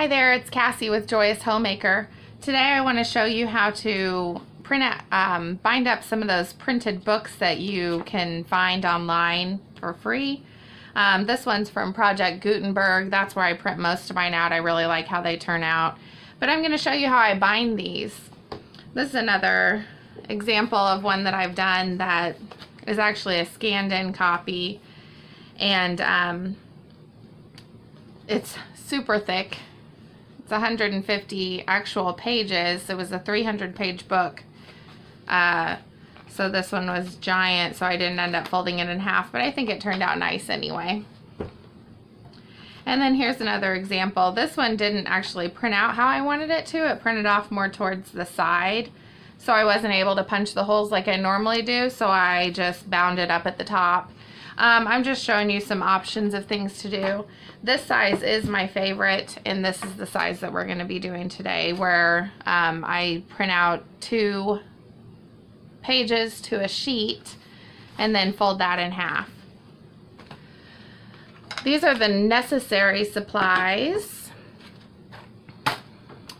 Hi there, it's Cassie with Joyous Homemaker. Today I want to show you how to bind up some of those printed books that you can find online for free. This one's from Project Gutenberg. That's where I print most of mine out. I really like how they turn out. But I'm going to show you how I bind these. This is another example of one that I've done that is actually a scanned in copy. And it's super thick. It's 150 actual pages. It was a 300-page book. So this one was giant, so I didn't end up folding it in half, but I think it turned out nice anyway. And then here's another example. This one didn't actually print out how I wanted it to. It printed off more towards the side, so I wasn't able to punch the holes like I normally do, so I just bound it up at the top. I'm just showing you some options of things to do. This size is my favorite, and this is the size that we're going to be doing today, where I print out 2 pages to a sheet and then fold that in half. These are the necessary supplies.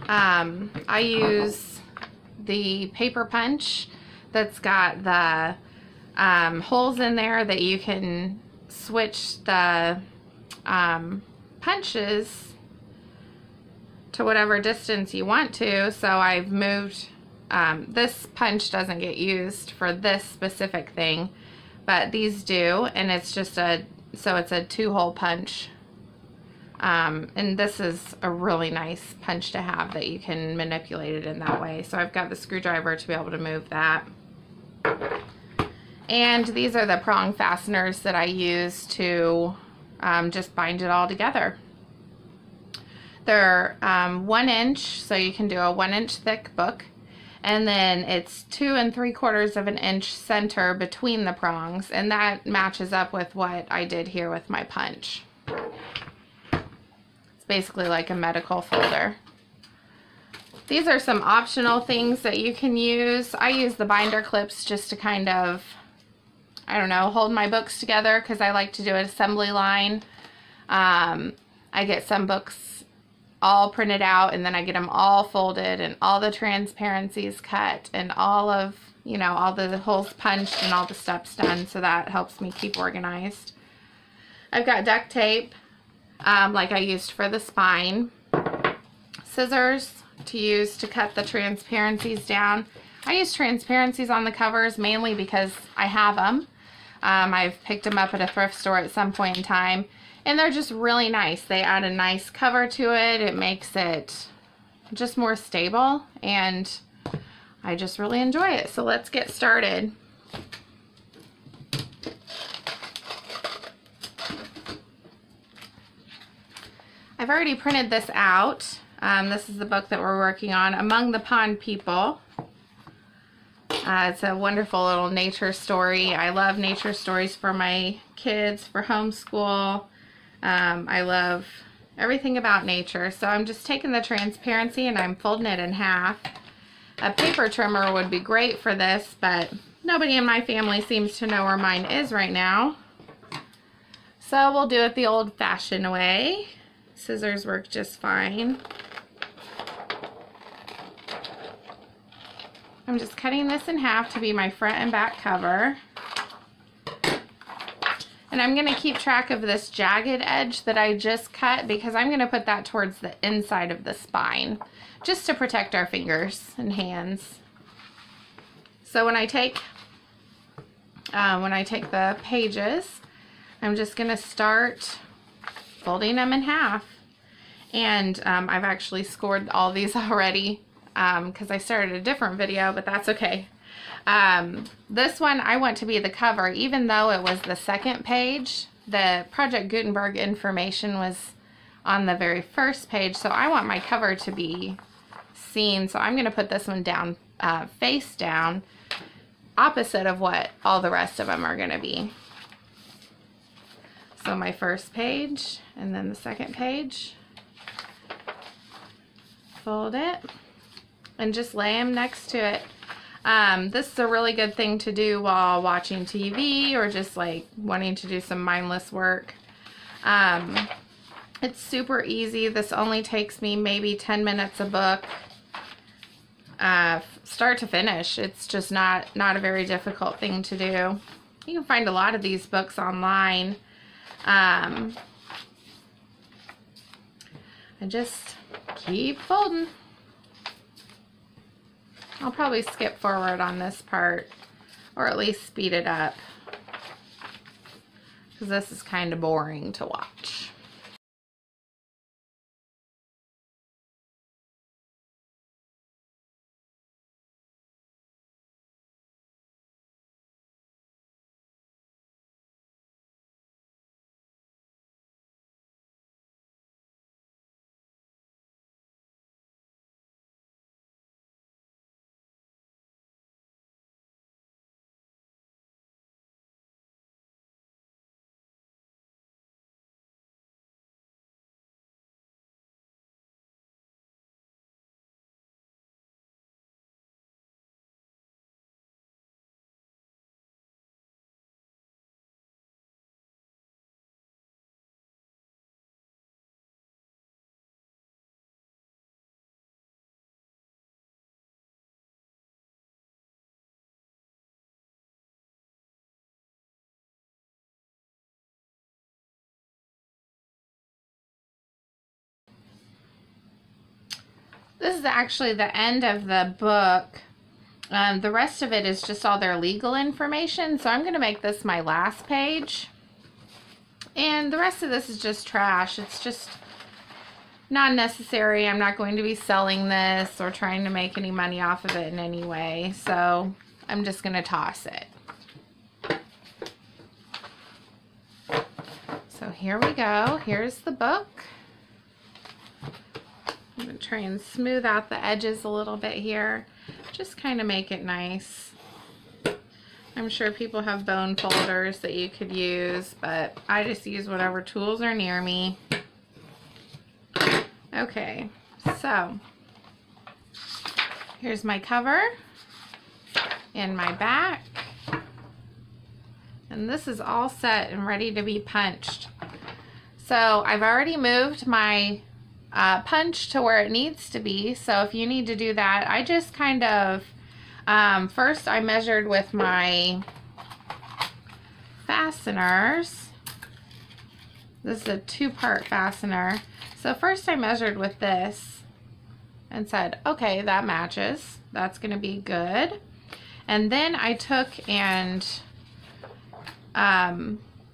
I use the paper punch that's got the holes in there that you can switch the punches to whatever distance you want to. So I've moved, this punch doesn't get used for this specific thing, but these do, and it's just so it's a 2-hole punch. And this is a really nice punch to have that you can manipulate it in that way. So I've got the screwdriver to be able to move that. And these are the prong fasteners that I use to just bind it all together. They're 1 inch, so you can do a 1-inch thick book. And then it's 2 3/4 inch center between the prongs, and that matches up with what I did here with my punch. It's basically like a medical folder. These are some optional things that you can use. I use the binder clips just to kind of, I don't know, hold my books together because I like to do an assembly line. I get some books all printed out, and then I get them all folded and all the transparencies cut and all of, you know, all the holes punched and all the steps done, so that helps me keep organized. I've got duct tape like I used for the spine, scissors to use to cut the transparencies down. I use transparencies on the covers mainly because I have them. I've picked them up at a thrift store at some point in time, and they're just really nice. They add a nice cover to it. It makes it just more stable, and I just really enjoy it. So let's get started. I've already printed this out. This is the book that we're working on, Among the Pond People. It's a wonderful little nature story. I love nature stories for my kids, for homeschool. I love everything about nature. So I'm just taking the transparency and I'm folding it in half. A paper trimmer would be great for this, but nobody in my family seems to know where mine is right now. So we'll do it the old-fashioned way. Scissors work just fine. I'm just cutting this in half to be my front and back cover. And I'm going to keep track of this jagged edge that I just cut because I'm going to put that towards the inside of the spine, just to protect our fingers and hands. So when I take the pages, I'm just going to start folding them in half. And I've actually scored all these already because I started a different video, but that's okay. This one I want to be the cover, even though it was the second page. The Project Gutenberg information was on the very first page, so I want my cover to be seen. So I'm going to put this one down, face down, opposite of what all the rest of them are going to be. So my first page and then the second page. Fold it and just lay them next to it. This is a really good thing to do while watching TV or just like wanting to do some mindless work. It's super easy. This only takes me maybe 10 minutes a book, start to finish. It's just not a very difficult thing to do. You can find a lot of these books online. I just keep folding. I'll probably skip forward on this part, or at least speed it up, because this is kind of boring to watch. This is actually the end of the book. The rest of it is just all their legal information. So I'm going to make this my last page. And the rest of this is just trash. It's just not necessary. I'm not going to be selling this or trying to make any money off of it in any way. So I'm just going to toss it. So here we go. Here's the book. I'm going to try and smooth out the edges a little bit here. Just kind of make it nice. I'm sure people have bone folders that you could use, but I just use whatever tools are near me. Okay, so here's my cover and my back. And this is all set and ready to be punched. So I've already moved my punch to where it needs to be. So if you need to do that, I just kind of first I measured with my fasteners. This is a 2-part fastener. So first I measured with this and said, okay, that matches. That's going to be good. And then I took and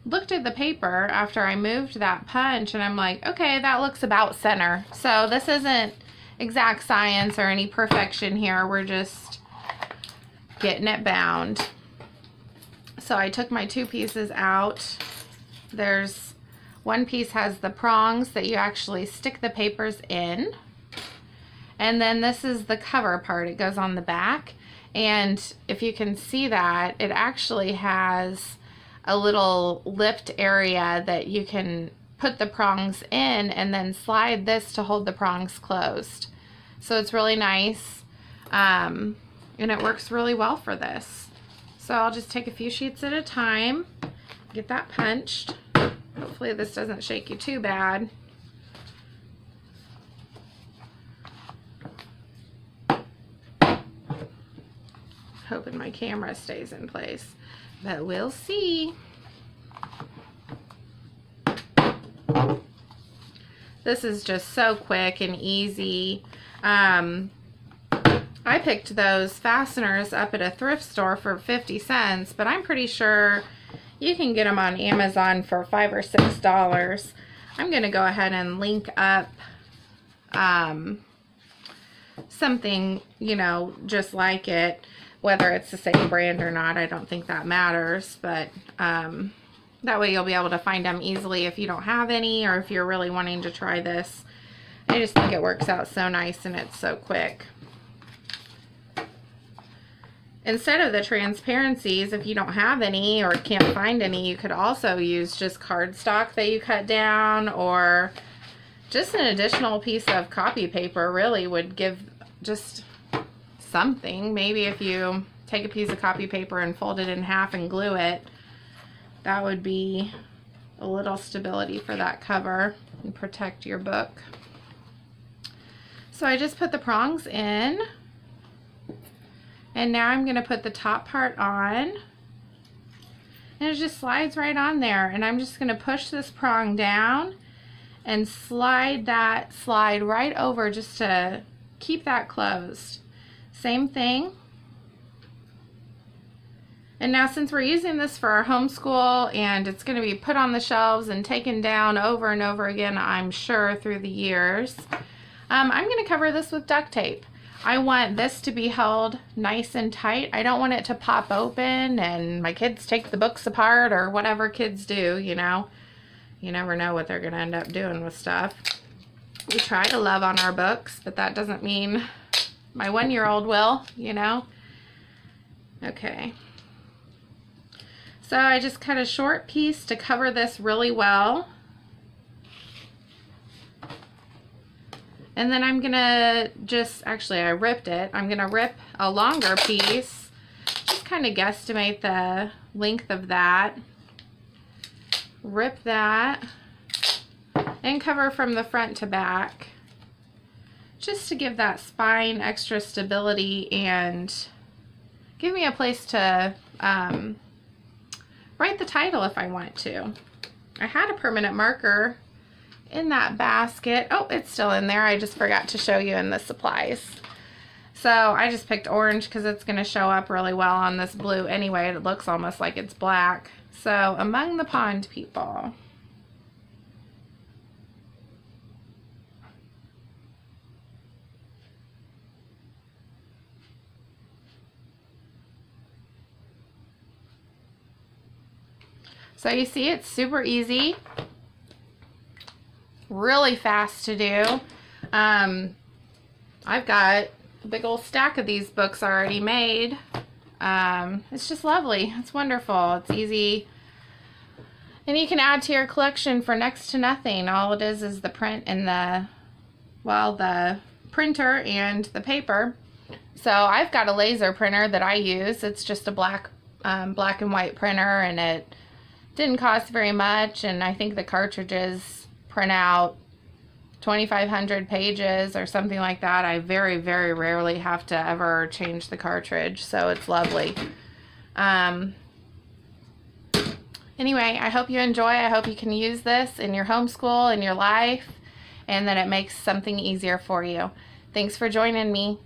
looked at the paper after I moved that punch, and I'm like, okay, that looks about center. So this isn't exact science or any perfection here. We're just getting it bound. So I took my 2 pieces out. There's one piece has the prongs that you actually stick the papers in. And then this is the cover part. It goes on the back. And if you can see that, it actually has a little lipped area that you can put the prongs in and then slide this to hold the prongs closed. So it's really nice, and it works really well for this. So I'll just take a few sheets at a time, get that punched. Hopefully this doesn't shake you too bad. Hoping my camera stays in place, but we'll see. This is just so quick and easy. I picked those fasteners up at a thrift store for 50 cents, but I'm pretty sure you can get them on Amazon for $5 or $6. I'm going to go ahead and link up something, you know, just like it. Whether it's the same brand or not, I don't think that matters, but that way you'll be able to find them easily if you don't have any, or if you're really wanting to try this. I just think it works out so nice and it's so quick. Instead of the transparencies, if you don't have any or can't find any, you could also use just cardstock that you cut down, or just an additional piece of copy paper really would give just something. Maybe if you take a piece of copy paper and fold it in half and glue it, that would be a little stability for that cover. and protect your book. So I just put the prongs in, and now I'm going to put the top part on, and it just slides right on there, and I'm just going to push this prong down and slide right over just to keep that closed. Same thing. And now, since we're using this for our homeschool and it's going to be put on the shelves and taken down over and over again, I'm sure, through the years, I'm going to cover this with duct tape. I want this to be held nice and tight. I don't want it to pop open and my kids take the books apart, or whatever kids do, you know. You never know what they're going to end up doing with stuff. We try to love on our books, but that doesn't mean my 1-year-old will, you know. Okay. So I just cut a short piece to cover this really well. And then I'm gonna actually I ripped it. I'm gonna rip a longer piece, just kind of guesstimate the length of that. Rip that and cover from the front to back, just to give that spine extra stability and give me a place to write the title if I want to. I had a permanent marker in that basket. Oh, it's still in there. I just forgot to show you in the supplies. So I just picked orange because it's going to show up really well on this blue anyway. It looks almost like it's black. So, among the pond people. So you see, it's super easy, really fast to do. I've got a big old stack of these books already made. It's just lovely. It's wonderful. It's easy. And you can add to your collection for next to nothing. All it is the print and the printer and the paper. So I've got a laser printer that I use. It's just a black and white printer, and it didn't cost very much, and I think the cartridges print out 2,500 pages or something like that. I very, very rarely have to ever change the cartridge, so it's lovely. Anyway, I hope you enjoy. I hope you can use this in your homeschool, in your life, and that it makes something easier for you. Thanks for joining me.